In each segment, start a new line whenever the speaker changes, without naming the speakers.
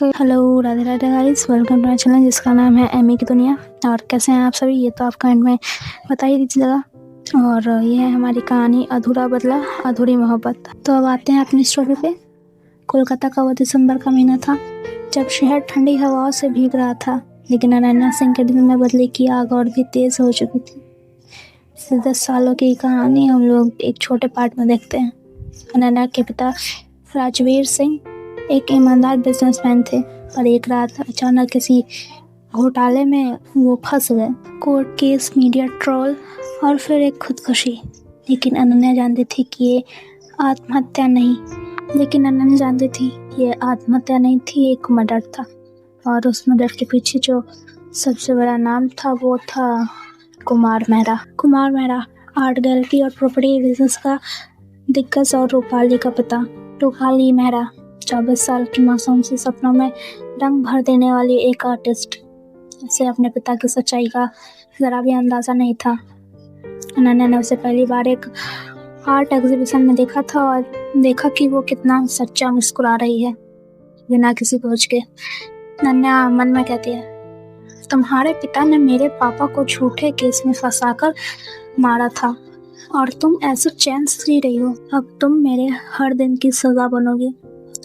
तो hello, Radhe Radhe guys, welcome to my channel जिसका नाम है एमी की दुनिया। और कैसे हैं आप सभी, ये तो आप कमेंट में बता ही दीजिएगा। और ये है हमारी कहानी अधूरा बदला अधूरी मोहब्बत। तो अब आते हैं अपनी स्टोरी पे। कोलकाता का वो दिसंबर का महीना था जब शहर ठंडी हवाओं से भीग रहा था, लेकिन अनन्या सिंह के दिल में बदले की आग और भी तेज हो चुकी थी। पिछले 10 सालों की कहानी हम लोग एक छोटे पार्ट में देखते हैं। अनन्या के पिता राजवीर सिंह एक ईमानदार बिजनेसमैन थे, पर एक रात अचानक किसी घोटाले में वो फंस गए। कोर्ट केस, मीडिया ट्रोल और फिर एक खुदकुशी। लेकिन अनन्या जानती थी कि ये आत्महत्या नहीं थी, एक मर्डर था। और उस मर्डर के पीछे जो सबसे बड़ा नाम था वो था कुमार मेहरा। आर्ट गैलरी और प्रॉपर्टी बिजनेस का दिग्गज और रूपाली का पिता। रूपाली मेहरा 24 साल की मासूम सी सपनों में रंग भर देने वाली एक आर्टिस्ट। उसे अपने पिता की सच्चाई का जरा भी अंदाजा नहीं था। अनन्या ने उसे पहली बार एक आर्ट एग्जीबिशन में देखा था और देखा कि वो कितना सच्चा मुस्कुरा रही है, बिना किसी बोझ के। अनन्या मन में कहती है, तुम्हारे पिता ने मेरे पापा को झूठे केस में फंसाकर मारा था और तुम ऐसे चैन से जी रही हो। अब तुम मेरे हर दिन की सजा बनोगी।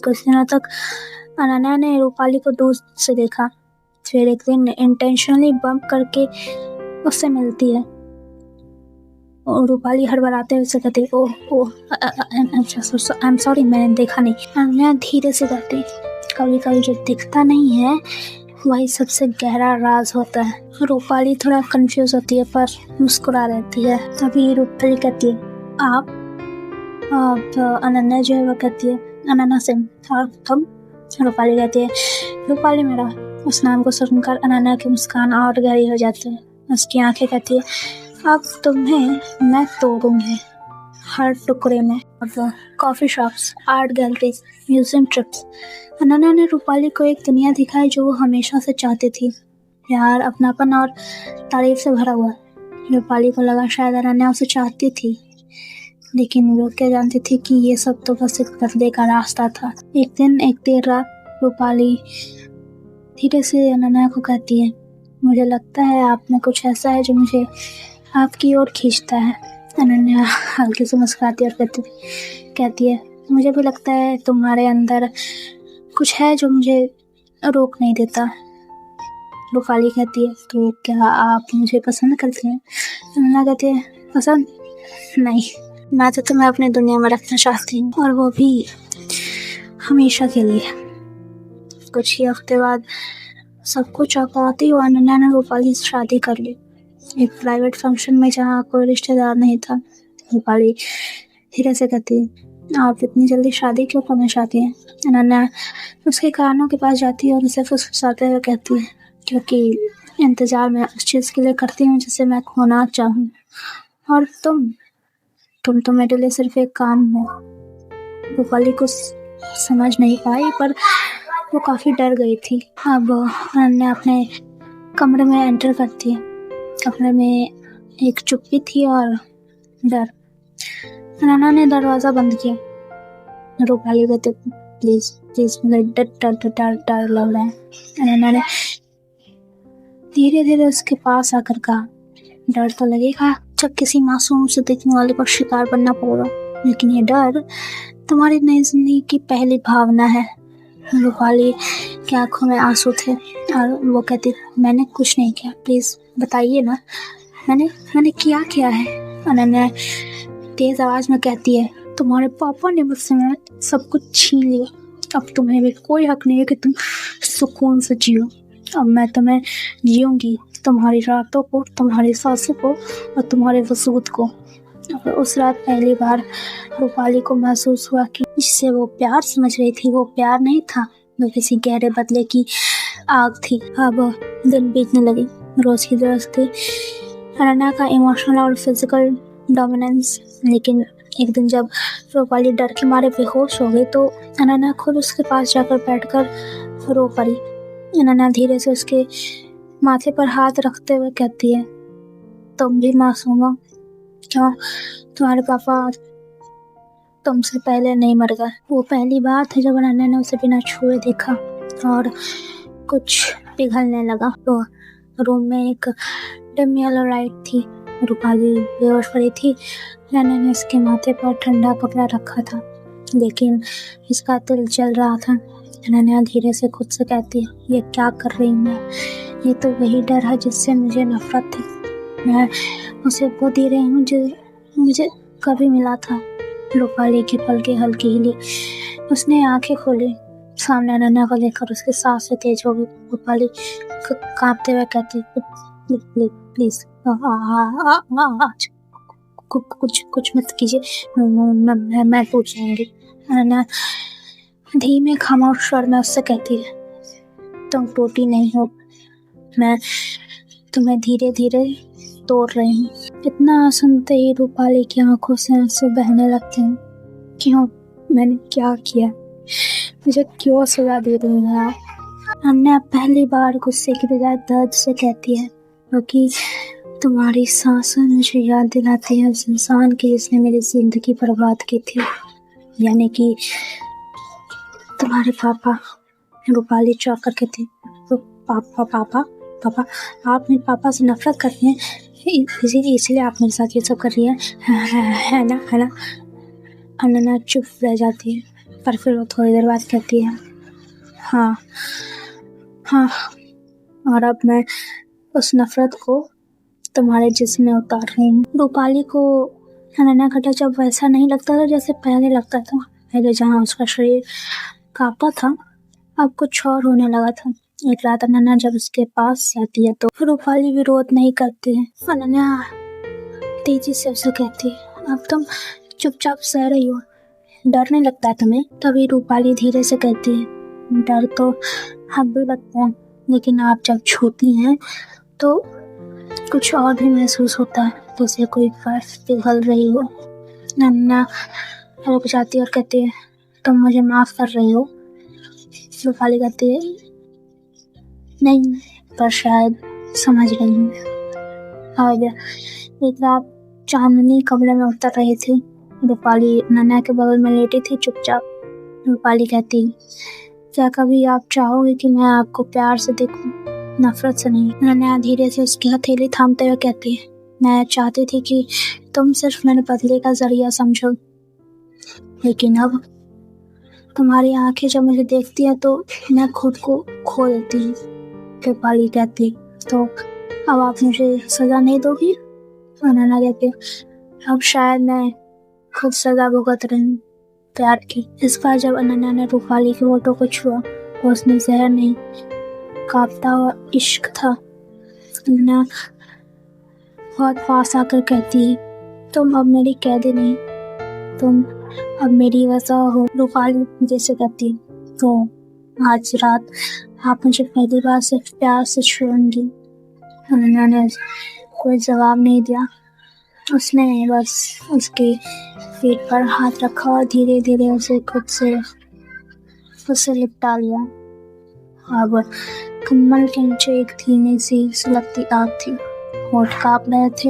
कुछ दिनों तक अनन्या ने रूपाली को दूर से देखा। फिर एक दिन इंटेंशनली बम्प करके उससे मिलती है और रूपाली हड़बड़ाते हुए कहती है, ओह आई एम सॉरी, मैंने देखा नहीं। अनन्या धीरे से कहती, कभी कभी जो दिखता नहीं है वही सबसे गहरा राज होता है। रूपाली थोड़ा कंफ्यूज होती है पर मुस्कुरा रहती है। तभी रूपाली कहती है, आप अनन्या जो है वो कहती है, अनन्या सिंह। और तुम? रूपाली कहती है, रूपाली मेरा। उस नाम को सुनकर अनन्या की मुस्कान और गहरी हो जाती है। उसकी आंखें कहती है, अब तुम्हें मैं तोड़ूंगी हर टुकड़े में। और coffee shops, art galleries, museum trips. Ananya ने रूपाली को एक दुनिया दिखाई जो वो हमेशा से चाहती थी। प्यार, अपनापन और तारीफ से भरा हुआ। रूपाली को लगा शायद अनन्या उसे चाहती थी, लेकिन वो क्या जानती थी कि ये सब तो बस एक बदले का रास्ता था। एक दिन एक देर रात रूपाली धीरे से अनन्या को कहती है, मुझे लगता है आप में कुछ ऐसा है जो मुझे आपकी ओर खींचता है। अनन्या हल्के से मुस्कुराती और कहती है, मुझे भी लगता है तुम्हारे अंदर कुछ है जो मुझे रोक नहीं देता। रूपाली कहती है, तो क्या आप मुझे पसंद करते हैं? अनन्या कहती है, पसंद नहीं, मैं तो तुम्हें अपनी दुनिया में रखना चाहती हूँ, और वो भी हमेशा के लिए। कुछ ही हफ्ते बाद सब कुछ चौंकाती हुआ अनन्या ने रूपाली से शादी कर ली, एक प्राइवेट फंक्शन में जहाँ कोई रिश्तेदार नहीं था। रूपाली धीरे से कहती है, आप इतनी जल्दी शादी क्यों करना चाहती हैं? अनन्या उसके कानों के पास जाती है और उसे फुसफुसाते हुए कहती है, क्योंकि इंतजार मैं उस चीज़ के लिए करती हूँ जिसे मैं खोना चाहूँ, और तुम तो मेरे लिए सिर्फ एक काम हो। रूपाली कुछ समझ नहीं पाई, पर वो काफ़ी डर गई थी। अब अनन्या अपने कमरे में एंटर करती है। कमरे में एक चुप्पी थी और डर। अनन्या ने दरवाज़ा बंद किया। रूपाली कहती, प्लीज मुझे डर लग रहा है। अनन्या ने धीरे धीरे उसके पास आकर कहा, डर तो लगेगा जब किसी मासूम से दिखने वाले को शिकार बनना पड़ेगा, लेकिन ये डर तुम्हारी नई जिंदगी की पहली भावना है। रूपाली की आंखों में आंसू थे और वो कहती, मैंने कुछ नहीं किया, प्लीज बताइए ना, मैंने क्या है? अनन्या तेज आवाज में कहती है, तुम्हारे पापा ने मुझसे सब कुछ छीन लिया। अब तुम्हें भी कोई हक नहीं है कि तुम सुकून से जियो। अब मैं तुम्हें जीऊंगी, तुम्हारी रातों को, तुम्हारी सांसों को और तुम्हारे वजूद को। और उस रात पहली बार रूपाली को महसूस हुआ कि जिससे वो प्यार समझ रही थी वो प्यार नहीं था, वो किसी गहरे बदले की आग थी। अब दिन बीतने लगे, रोज की जरूरत थी अनन्या का इमोशनल और फिजिकल डोमिनेंस। लेकिन एक दिन जब रूपाली डर के मारे बेहोश हो गई तो अनन्या खुद उसके पास जाकर बैठकर रो पड़ी। अनन्या धीरे से उसके माथे पर हाथ रखते हुए कहती है, तुम भी मासूम हो क्यों? तुम्हारे पापा तुमसे पहले नहीं मर गए। वो पहली बार थी जब अनन्या ने उसे बिना छुए देखा। और कुछ पिघलने लगा। तो रूम में एक डिम येलो लाइट थी। रूपाली बेहोश पड़ी थी। नैना ने इसके माथे पर ठंडा कपड़ा रखा था, लेकिन इसका दिल जल रहा था। नैना धीरे से खुद से कहती है, ये क्या कर रही हूँ मैं? ये तो वही डर है जिससे मुझे नफरत थी। मैं उसे वो दे रही हूँ जो मुझे कभी मिला था। रूपाली की पलकें हल्की हिली। उसने आंखें खोली। सामने नैना को देखकर उसकी सांसें तेज हो गई। रूपाली कांपते हुए कहती, प्लीज आज कुछ मत कीजिए, मैं पूछ जाऊंगी। नैना धीमे खामोश स्वर में उससे कहती है, तुम टूटी नहीं हो, मैं तुम्हें धीरे धीरे तोड़ रही हूँ। इतना सुनते ही रूपाली की आंखों से आंसू बहने लगते हैं। क्यों? मैंने क्या किया? मुझे क्यों सजा दे रही है? अन्या पहली बार गुस्से की बजाय दर्द से कहती है, क्योंकि तुम्हारी सांसें मुझे याद दिलाती है उस इंसान की जिसने मेरी जिंदगी बर्बाद की थी, यानी कि तुम्हारे पापा। रूपाली चौंक कर कहती है, तो पापा आप मेरे पापा से नफरत करती हैं, इसलिए आप मेरे साथ ये सब कर रही है ना? अन्ना चुप रह जाती है, पर फिर वो थोड़ी देर बाद कहती है, हाँ, और अब मैं उस नफरत को तुम्हारे जिस्म में उतार रही हूँ। रूपाली को अनन्या का टच अब वैसा नहीं लगता था जैसे पहले लगता था। पहले जहाँ उसका शरीर कांपता था, अब कुछ और होने लगा था। एक रात अनन्या जब उसके पास जाती है तो रूपाली विरोध नहीं करती है। अनन्या तेजी से उसे कहती है, अब तुम चुपचाप सह रही हो, डर नहीं लगता है तुम्हें? तभी रूपाली धीरे से कहती है, डर तो अब भी लगता है, लेकिन आप जब छूती हैं तो कुछ और भी महसूस होता है, जैसे कोई बर्फ पिघल रही हो। नन्ना रुक जाती है और कहती है, तुम मुझे माफ कर रही हो? रूपाली कहती है, नहीं, पर शायद समझ रही हूँ। और एक रात चांदनी कमरे में उतर रही थी। रूपाली नन्ना के बगल में लेटी थी चुपचाप। रूपाली कहती, क्या कभी आप चाहोगे कि मैं आपको प्यार से देखूं, नफरत से नहीं? नन्ना धीरे से उसकी हथेली थामते हुए कहती है, मैं चाहती थी कि तुम सिर्फ मेरे बदले का जरिया समझो, लेकिन अब तुम्हारी आंखें जब मुझे देखती हैं तो मैं खुद को खो देती हूँ। रूपाली कहती, तो अब आप मुझे सजा नहीं दोगी? नन्ना कहती, अब शायद मैं खुद सजा भुगत रही हूँ प्यार की। इस बार जब अनन्या ने रूपाली के होठों को छुआ तो उसमें जहर नहीं, कांपता हुआ इश्क था। अनन्या बहुत पास आकर कहती है, तुम अब मेरी कैदी नहीं, तुम अब मेरी वजह हो। रूपाली जैसे कहती, तो आज रात आप मुझे पहली बार सिर्फ प्यार से छूएंगी? अनन्या ने कोई जवाब नहीं दिया। उसने बस उसके पेट पर हाथ रखा और धीरे धीरे उसे खुद से उससे लिपटा लिया। अब कम्बल के नीचे एक धीमी सी सुलगती आग थी। होठ कांप रहे थे,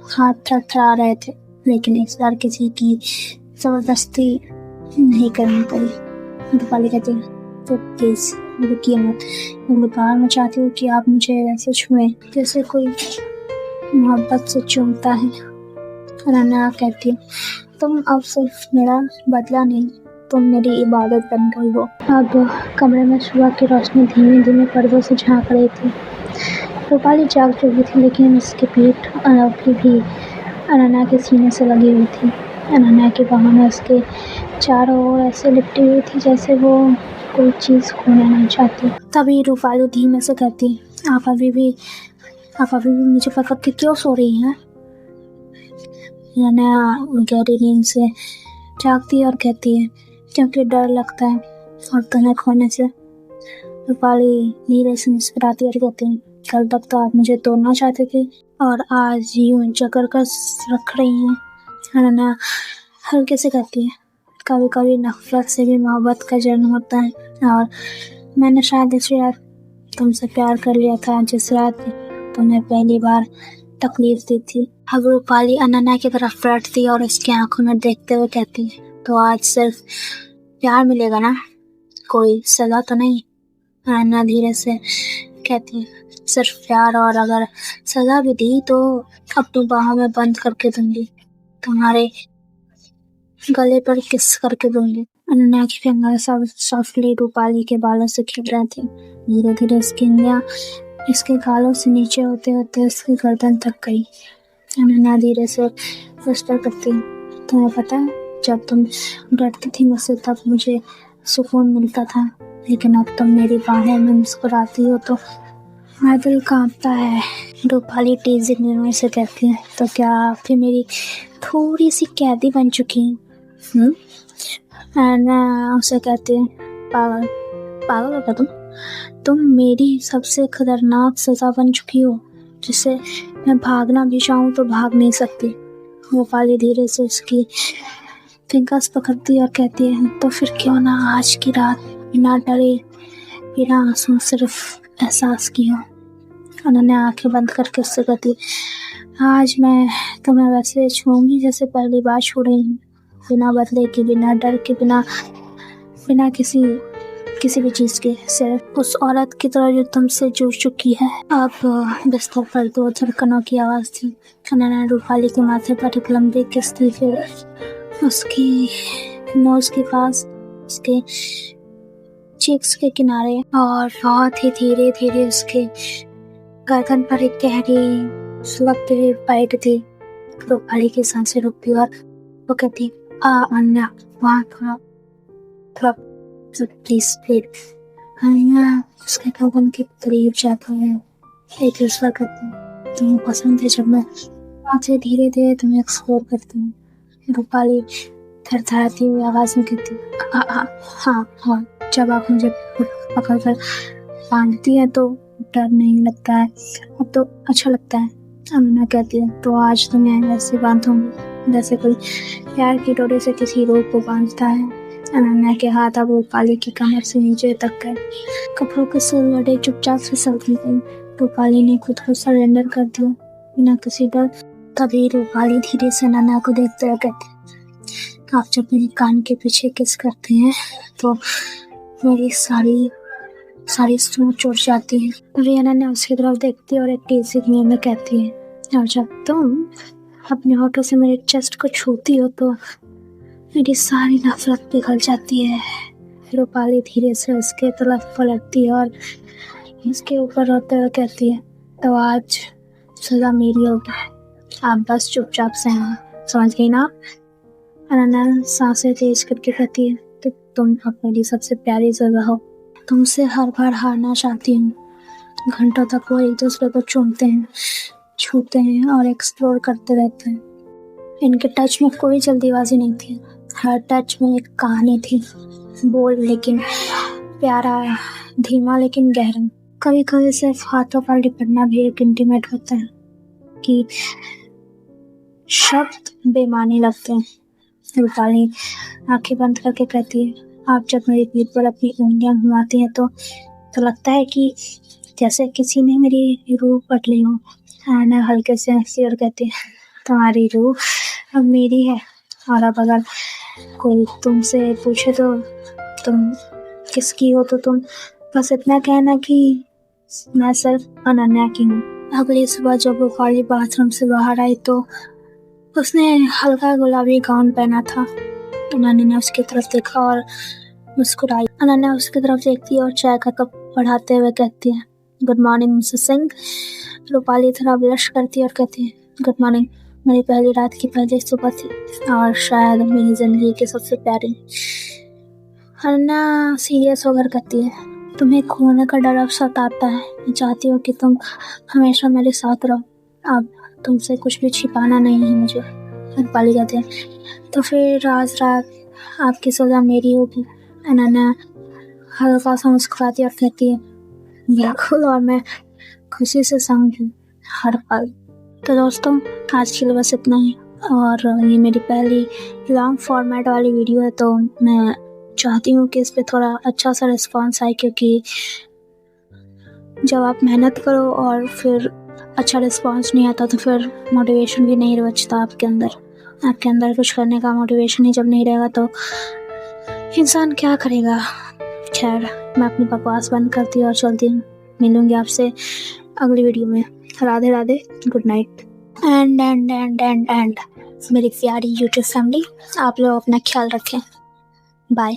हाथ थरथरा रहे थे, लेकिन इस बार किसी की जबरदस्ती नहीं करनी पड़ी। रूपाली कहती, तो प्लीज रुकिए मत, मैं चाहती हूँ कि आप मुझे ऐसे छुएं जैसे कोई मोहब्बत से चूमता है। अनन्या कहती, तुम अब सिर्फ मेरा बदला नहीं, तुम मेरी इबादत बन गई हो। अब कमरे में सुबह की रोशनी धीमे धीमे पर्दों से झांक रही थी। रूपाली जाग चुकी थी, लेकिन उसकी पीठ अभी भी अनन्या के सीने से लगी हुई थी। अनन्या की बाहों उसके चारों ओर ऐसे लिपटी हुई थी जैसे वो कोई चीज़ खोना नहीं चाहती। तभी रूपाली धीमे से कहती, आप अभी भी मुझे पकड़ के क्यों सो रही हैं? अनन्या गहरी नींद से जागती है और कहती है, क्योंकि डर लगता है और तुम्हें खोने से। रूपाली धीरे से मुस्कुराती और कहती है, कल तक तो आप मुझे तोड़ना चाहते थे और आज यूं जकड़ कर रख रही हैं। अनन्या हल्के से कहती है, कभी कभी नफरत से भी मोहब्बत का जन्म होता है, और मैंने शायद इस रात तुमसे प्यार कर लिया था जिस रात तुम्हें पहली बार तकलीफ दी थी। अब रूपाली अनन्या की तरफ पलटती और उसकी आंखों में देखते हुए कहती है, तो आज सिर्फ प्यार मिलेगा ना, कोई सजा तो नहीं? अन्ना धीरे से कहती है, सिर्फ प्यार, और अगर सजा भी दी तो अपनी बाहों में बंद करके दूंगी, तुम्हारे गले पर किस करके दूंगी। अनन्या की फिंगर सॉफ्टली रूपाली के बालों से खेल रहे थे। धीरे धीरे उसकी उंगलियां इसके गालों से नीचे होते होते उसकी गर्दन तक गई। अनन्या धीरे से विस्पर करती, तुम्हें पता है, जब तुम डरती थी मुझसे तब मुझे सुकून मिलता था, लेकिन अब तुम मेरी बाहें में मुस्कुराती हो तो मेरा दिल कांपता है। रूपाली टीजिंग में से कहती है, तो क्या आप भी मेरी थोड़ी सी कैदी बन चुकी हैं? अनन्या उसे कहती है, पागल पागल हो क्या तुम मेरी सबसे खतरनाक सजा बन चुकी हो, जिससे मैं भागना भी चाहूँ तो भाग नहीं सकती। रूपाली धीरे से उसकी फिंगर्स पकड़ती और कहती है, तो फिर क्यों ना आज की रात बिना डरे बिना आंसू सिर्फ एहसास की हो। अनन्या आंखें बंद करके उससे कहती, आज मैं तुम्हें वैसे छूऊंगी जैसे पहली बार छू रही हूँ, बिना बदले के, बिना डर के, बिना किसी भी चीज के, सिर्फ उस औरत की तरह जो तुमसे जुड़ चुकी है। अब बिस्तर पर दो धड़कनों की आवाज थी। अनन्या रूपाली के माथे पर एक लंबी किस थी, फिर उसकी नोज के पास, उसके चीक्स के किनारे, और बहुत ही धीरे धीरे उसके गर्दन पर एक गहरी सुलगती हुई बाइट थी। रूपाली की सांसें रुकती और वो कहती, अनन्या वहाँ थोड़ा प्लीज प्लीज। अनन्या उसके गर्दन के करीब जाकर एक दूसरा करती, तुम्हें पसंद है जब मैं मुझे धीरे धीरे तुम्हें एक्सप्लोर करती हूँ। रूपाली थरथराती हुई आवाज में कहती, हाँ, जब आप मुझे पकड़ कर बांधती है तो डर नहीं लगता है, अब तो अच्छा लगता है। अनन्या कहती है, तो आज तो मैं वैसे बांधूंगी जैसे कोई प्यार की डोरी से किसी रूह को बांधता है। अनन्या के हाथ अब रूपाली की कमर से नीचे तक गए, कपड़ों के सिलवटे चुपचाप फिसलती गई। रूपाली ने खुद को सरेंडर कर दिया बिना किसी डर। तभी रूपाली धीरे से अनन्या को देखते हुए कहती, आप जब मेरे कान के पीछे किस करते हैं तो मेरी सारी सूझ उड़ जाती है। तभी अनन्या उसकी तरफ देखती है और एक टीजिंग में कहती है, और जब तुम अपने होठों से मेरे चेस्ट को छूती हो तो मेरी सारी नफरत पिघल जाती है। रूपाली धीरे से उसके तरफ पलटती है और इसके ऊपर रोते हुए कहती है, तो आज सजा मेरी होगी, आप बस चुपचाप सहना, समझ गई ना? अनन्या सांसें तेज करके कहती है कि तुम अब मेरी सबसे प्यारी जगह हो, तुमसे हर बार हारना चाहती हूँ। घंटों तक वो एक दूसरे को चूमते हैं, छूते हैं और एक्सप्लोर करते रहते हैं। इनके टच में कोई जल्दीबाजी नहीं थी, हर टच में एक कहानी थी, बोल्ड लेकिन प्यारा, धीमा लेकिन गहरा। कभी कभी सिर्फ हाथों पर लिपटना भी एक इंटीमेट होता है कि शब्द बेमानी लगते हैं। रूपाली आंखें बंद करके कहती है, आप जब मेरी पीठ पर अपनी उंगलियां घुमाती हैं तो लगता है कि जैसे किसी ने मेरी रूह पट ली हो। अनन्या हल्के से हंसी और कहती है, तुम्हारी रूह अब मेरी है, और अब अगर कोई तुमसे पूछे तो तुम किसकी हो तो तुम बस इतना कहना कि मैं सिर्फ अनन्या की हूँ। अगली सुबह जब रूपाली बाथरूम से बाहर आई तो उसने हल्का गुलाबी गाउन पहना था। अनन्या ने उसकी तरफ देखा और मुस्कुराई। अनन्या उसकी तरफ देखती है और चाय का कप बढ़ाते हुए कहती है, good morning Mrs Singh. Rupali थोड़ा ब्लश करती है और कहती है, गुड मॉर्निंग। मेरी पहली रात की पहली सुबह थी और शायद मेरी जिंदगी की सबसे प्यारी। अनन्या सीरियस होकर कहती है, तुम्हें खोने का डर अब सताता है, मैं चाहती हूँ कि तुम हमेशा मेरे साथ रहो, अब तुमसे कुछ भी छिपाना नहीं है मुझे। रूपाली कहती है, तो फिर आज रात आपकी सजा मेरी होगी। अनन्या हल्का सा मुस्कुराती और कहती है, बिल्कुल, और मैं खुशी से समझूं हर पल। तो दोस्तों, आज के लिए बस इतना ही, और ये मेरी पहली लॉन्ग फॉर्मेट वाली वीडियो है, तो मैं चाहती हूँ कि इस पे थोड़ा अच्छा सा रिस्पॉन्स आए, क्योंकि जब आप मेहनत करो और फिर अच्छा रिस्पॉन्स नहीं आता तो फिर मोटिवेशन भी नहीं बचता आपके अंदर कुछ करने का मोटिवेशन ही जब नहीं रहेगा तो इंसान क्या करेगा। खैर, मैं अपनी बकवास बंद करती हूँ और चलती हूँ। मिलूंगी आपसे अगली वीडियो में। Radhe Radhe, good night. And मेरी प्यारी यूट्यूब फैमिली, आप लोग अपना ख्याल रखें। बाय।